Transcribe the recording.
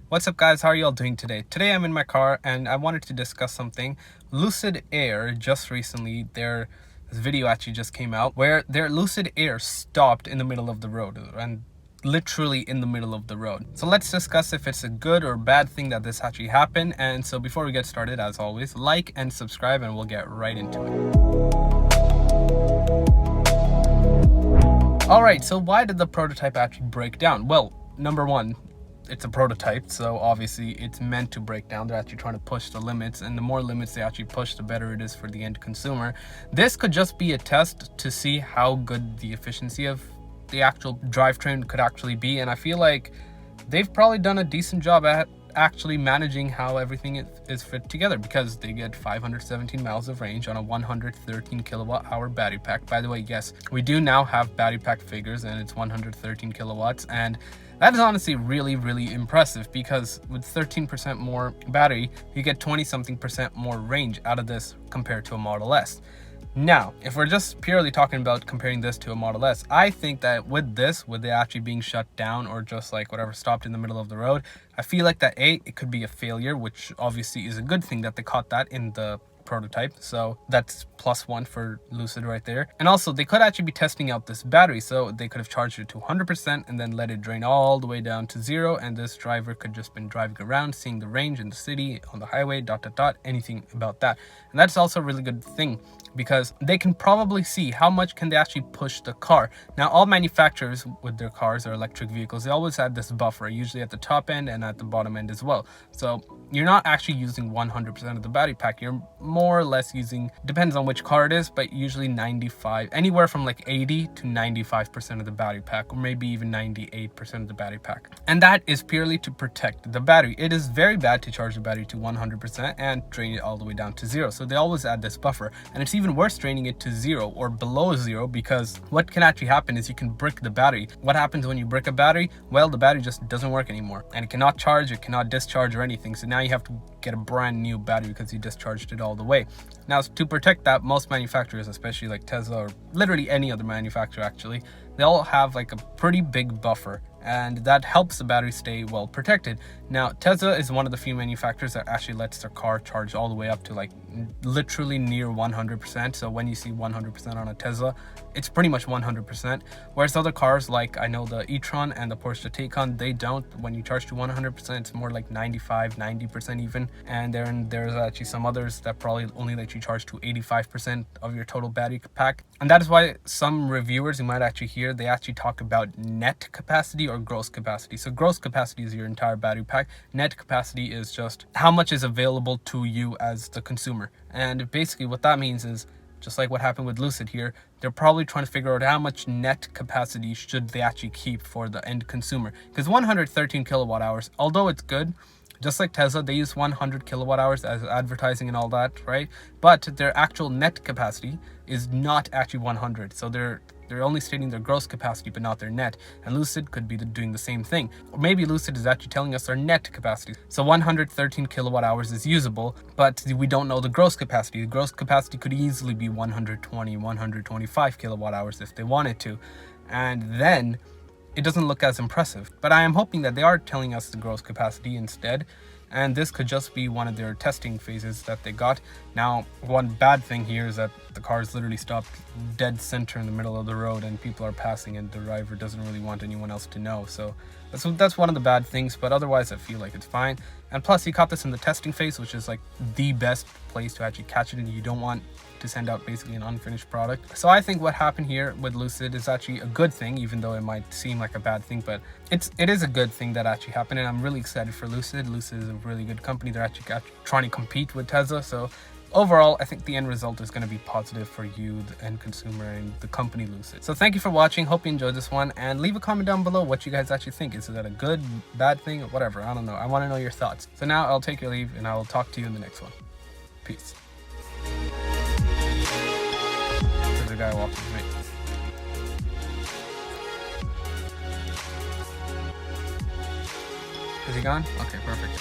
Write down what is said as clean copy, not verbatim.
What's up guys, how are you all doing today? Today I'm in my car and I wanted to discuss something. Lucid Air just recently, this video actually just came out where their Lucid Air stopped in the middle of the road, and literally in the middle of the road. So let's discuss if it's a good or bad thing that this actually happened. And so before we get started, as always, like and subscribe and we'll get right into it. Alright, so why did the prototype actually break down? Well, number one, it's a prototype, so obviously it's meant to break down. They're actually trying to push the limits, and the more limits they actually push, the better it is for the end consumer. This could just be a test to see how good the efficiency of the actual drivetrain could actually be, and I feel like they've probably done a decent job at actually managing how everything is fit together, because they get 517 miles of range on a 113 kilowatt hour battery pack. By the way, yes, we do now have battery pack figures and it's 113 kilowatts, and that is honestly really impressive, because with 13% more battery, you get 20-something% more range out of this compared to a Model S. Now, if we're just purely talking about comparing this to a Model S, I think that with it actually being shut down or just like whatever stopped in the middle of the road, I feel like that it could be a failure, which obviously is a good thing that they caught that in the prototype, so that's +1 for Lucid right there. And also they could actually be testing out this battery, so they could have charged it to 100% and then let it drain all the way down to 0, and this driver could just been driving around, seeing the range in the city, on the highway, anything about that. And that's also a really good thing, because they can probably see how much can they actually push the car. Now, all manufacturers with their cars or electric vehicles, they always have this buffer, usually at the top end and at the bottom end as well. So you're not actually using 100% of the battery pack. You're more or less using, depends on which car it is, but usually 95, anywhere from like 80 to 95% of the battery pack, or maybe even 98% of the battery pack. And that is purely to protect the battery. It is very bad to charge the battery to 100% and drain it all the way down to 0. So they always add this buffer, and it's even worse draining it to 0 or below 0, because what can actually happen is you can brick the battery. What happens when you brick a battery? Well, the battery just doesn't work anymore, and it cannot charge, it cannot discharge or anything. So now you have to get a brand new battery because you discharged it all the way. Now, to protect that, most manufacturers, especially like Tesla or literally any other manufacturer actually, they all have like a pretty big buffer, and that helps the battery stay well protected. Now, Tesla is one of the few manufacturers that actually lets their car charge all the way up to like literally near 100%. So when you see 100% on a Tesla, it's pretty much 100%. Whereas other cars, like I know the e-tron and the Porsche Taycan, they don't. When you charge to 100%, it's more like 95, 90% even. And then there's actually some others that probably only let you charge to 85% of your total battery pack. And that is why some reviewers you might actually hear, they actually talk about net capacity or gross capacity. So gross capacity is your entire battery pack. Net capacity is just how much is available to you as the consumer. And basically what that means is, just like what happened with Lucid here, they're probably trying to figure out how much net capacity should they actually keep for the end consumer. Because 113 kilowatt hours, although it's good, just like Tesla, they use 100 kilowatt hours as advertising and all that, right? But their actual net capacity is not actually 100. So they're only stating their gross capacity, but not their net. And Lucid could be doing the same thing. Or maybe Lucid is actually telling us their net capacity. So 113 kilowatt hours is usable, but we don't know the gross capacity. The gross capacity could easily be 120, 125 kilowatt hours if they wanted to. And then it doesn't look as impressive. But I am hoping that they are telling us the gross capacity instead, and this could just be one of their testing phases that they got. Now, one bad thing here is that the cars literally stopped dead center in the middle of the road, and people are passing, and the driver doesn't really want anyone else to know. So that's one of the bad things, but otherwise I feel like it's fine. And plus, he caught this in the testing phase, which is like the best place to actually catch it, and you don't want to send out basically an unfinished product. So I think what happened here with Lucid is actually a good thing, even though it might seem like a bad thing, but it is a good thing that actually happened, and I'm really excited for Lucid. Lucid is a really good company. They're actually trying to compete with Tesla, so overall, I think the end result is going to be positive for you, the end consumer, and the company Lucid. So thank you for watching. Hope you enjoyed this one, and leave a comment down below what you guys actually think. Is that a good, bad thing, or whatever? I don't know. I want to know your thoughts. So now I'll take your leave, and I will talk to you in the next one. Peace. There's a guy walking with me. Is he gone? Okay, perfect.